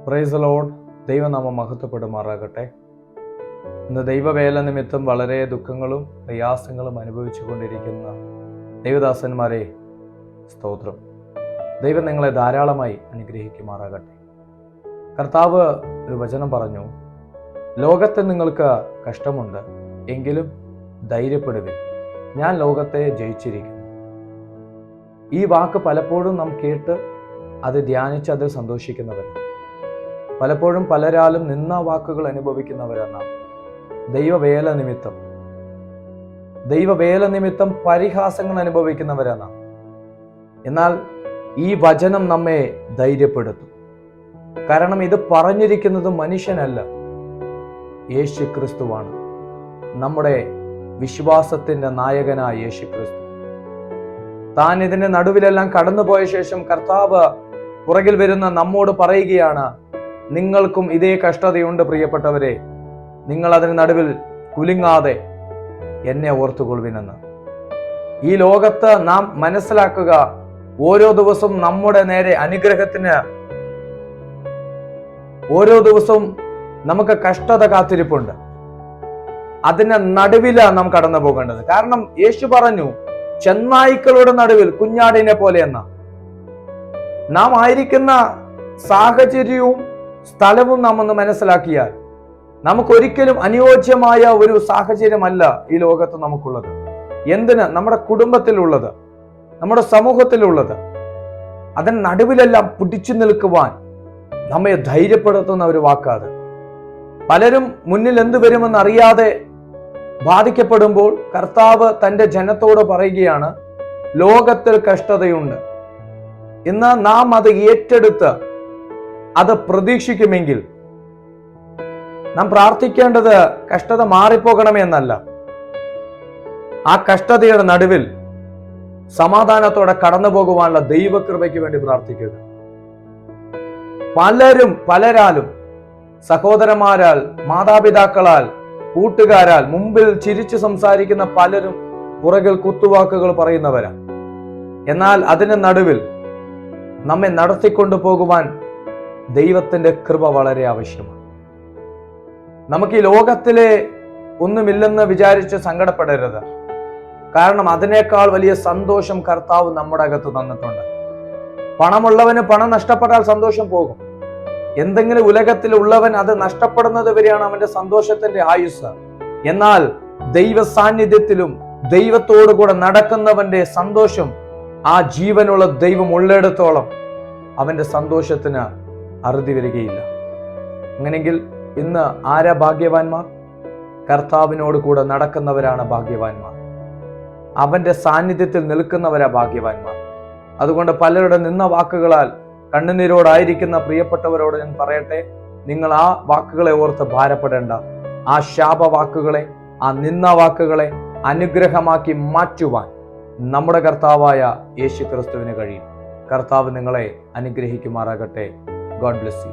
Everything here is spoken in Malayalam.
Praise the Lord. ദൈവനാമം മഹത്വപ്പെടുമാറാകട്ടെ. ഇന്ന് ദൈവവേല നിമിത്തം വളരെ ദുഃഖങ്ങളും പ്രയാസങ്ങളും അനുഭവിച്ചു കൊണ്ടിരിക്കുന്ന ദൈവദാസന്മാരെ സ്തോത്രം. ദൈവം നിങ്ങളെ ധാരാളമായി അനുഗ്രഹിക്കുമാറാകട്ടെ. കർത്താവ് ഒരു വചനം പറഞ്ഞു, ലോകത്തെ നിങ്ങൾക്ക് കഷ്ടമുണ്ട്, എങ്കിലും ധൈര്യപ്പെടുവിൻ, ഞാൻ ലോകത്തെ ജയിച്ചിരിക്കുന്നു. ഈ വാക്ക് പലപ്പോഴും നാം കേട്ട് അത് ധ്യാനിച്ച് അത് സന്തോഷിക്കുന്നവരാണ്. പലപ്പോഴും പലരാലും നിന്ന വാക്കുകൾ അനുഭവിക്കുന്നവരാണ്. ദൈവവേല നിമിത്തം പരിഹാസങ്ങൾ അനുഭവിക്കുന്നവരാണ്. എന്നാൽ ഈ വചനം നമ്മെ ധൈര്യപ്പെടുത്തും. കാരണം ഇത് പറഞ്ഞിരിക്കുന്നത് മനുഷ്യനല്ല, യേശു ക്രിസ്തുവാണ്. നമ്മുടെ വിശ്വാസത്തിന്റെ നായകനായ യേശു ക്രിസ്തു. താൻ ഇതിന്റെ നടുവിലെല്ലാം കടന്നുപോയ ശേഷം കർത്താവ് പുറകിൽ വരുന്ന നമ്മോട് പറയുകയാണ്, നിങ്ങൾക്കും ഇതേ കഷ്ടതയുണ്ട് പ്രിയപ്പെട്ടവരെ, നിങ്ങൾ അതിന് നടുവിൽ കുലുങ്ങാതെ എന്നെ ഓർത്തുകൊള്ളുവിനെന്ന്. ഈ ലോകത്ത് നാം മനസ്സിലാക്കുക, ഓരോ ദിവസവും നമ്മുടെ നേരെ അനുഗ്രഹത്തിന്, ഓരോ ദിവസവും നമുക്ക് കഷ്ടത കാത്തിരിപ്പുണ്ട്. അതിന്റെ നടുവിലാണ് നാം കടന്നു പോകേണ്ടത്. കാരണം യേശു പറഞ്ഞു, ചെന്നായ്ക്കളുടെ നടുവിൽ കുഞ്ഞാടിനെ പോലെ എന്ന. നാം ആയിരിക്കുന്ന സാഹചര്യവും സ്ഥലവും നാം ഒന്ന് മനസ്സിലാക്കിയാൽ നമുക്കൊരിക്കലും അനുയോജ്യമായ ഒരു സാഹചര്യമല്ല ഈ ലോകത്ത് നമുക്കുള്ളത്. എന്തിന്? നമ്മുടെ കുടുംബത്തിലുള്ളത്, നമ്മുടെ സമൂഹത്തിലുള്ളത്. അതിന് നടുവിലെല്ലാം പിടിച്ചു നിൽക്കുവാൻ നമ്മെ ധൈര്യപ്പെടുത്തുന്ന ഒരു വാക്കാത്. പലരും മുന്നിൽ എന്ത് വരുമെന്ന് അറിയാതെ ബാധിക്കപ്പെടുമ്പോൾ കർത്താവ് തന്റെ ജനത്തോട് പറയുകയാണ്, ലോകത്തിൽ കഷ്ടതയുണ്ട്. ഇന്ന് നാം അത് ഏറ്റെടുത്ത് അത് പ്രതീക്ഷിക്കുമെങ്കിൽ നാം പ്രാർത്ഥിക്കേണ്ടത് കഷ്ടത മാറിപ്പോകണമെന്നല്ല, ആ കഷ്ടതയുടെ നടുവിൽ സമാധാനത്തോടെ കടന്നു പോകുവാനുള്ള ദൈവകൃപയ്ക്ക് വേണ്ടി പ്രാർത്ഥിക്കുക. പലരാലും, സഹോദരന്മാരാൽ, മാതാപിതാക്കളാൽ, കൂട്ടുകാരാൽ മുമ്പിൽ ചിരിച്ചു സംസാരിക്കുന്ന പലരും പുറകിൽ കുത്തുവാക്കുകൾ പറയുന്നവരാ. എന്നാൽ അതിന് നടുവിൽ നമ്മെ നടത്തിക്കൊണ്ടു പോകുവാൻ ദൈവത്തിന്റെ കൃപ വളരെ ആവശ്യമാണ്. നമുക്ക് ഈ ലോകത്തിലെ ഒന്നുമില്ലെന്ന് വിചാരിച്ച് സങ്കടപ്പെടരുത്. കാരണം അതിനേക്കാൾ വലിയ സന്തോഷം കർത്താവ് നമ്മുടെ അകത്ത് തന്നിട്ടുണ്ട്. പണമുള്ളവന് പണം നഷ്ടപ്പെട്ടാൽ സന്തോഷം പോകും. എന്തെങ്കിലും ഉലകത്തിലുള്ളവൻ അത് നഷ്ടപ്പെടുന്നത് വരെയാണ് അവന്റെ സന്തോഷത്തിന്റെ ആയുസ്. എന്നാൽ ദൈവ സാന്നിധ്യത്തിലും ദൈവത്തോടു കൂടെ നടക്കുന്നവന്റെ സന്തോഷം, ആ ജീവനുള്ള ദൈവം ഉള്ളിടത്തോളം അവന്റെ സന്തോഷത്തിന് അറുതി വരികയില്ല. അങ്ങനെങ്കിൽ ഇന്ന് ആരാ ഭാഗ്യവാന്മാർ? കർത്താവിനോട് കൂടെ നടക്കുന്നവരാണ് ഭാഗ്യവാന്മാർ. അവന്റെ സാന്നിധ്യത്തിൽ നിൽക്കുന്നവരാ ഭാഗ്യവാന്മാർ. അതുകൊണ്ട് പലരുടെ നിന്ന വാക്കുകളാൽ കണ്ണുനീരോടായിരിക്കുന്ന പ്രിയപ്പെട്ടവരോട് ഞാൻ പറയട്ടെ, നിങ്ങൾ ആ വാക്കുകളെ ഓർത്ത് ഭാരപ്പെടേണ്ട. ആ ശാപവാക്കുകളെ, ആ നിന്ന വാക്കുകളെ അനുഗ്രഹമാക്കി മാറ്റുവാൻ നമ്മുടെ കർത്താവായ യേശു ക്രിസ്തുവിന് കഴിയും. കർത്താവ് നിങ്ങളെ അനുഗ്രഹിക്കുമാറാകട്ടെ. God bless you.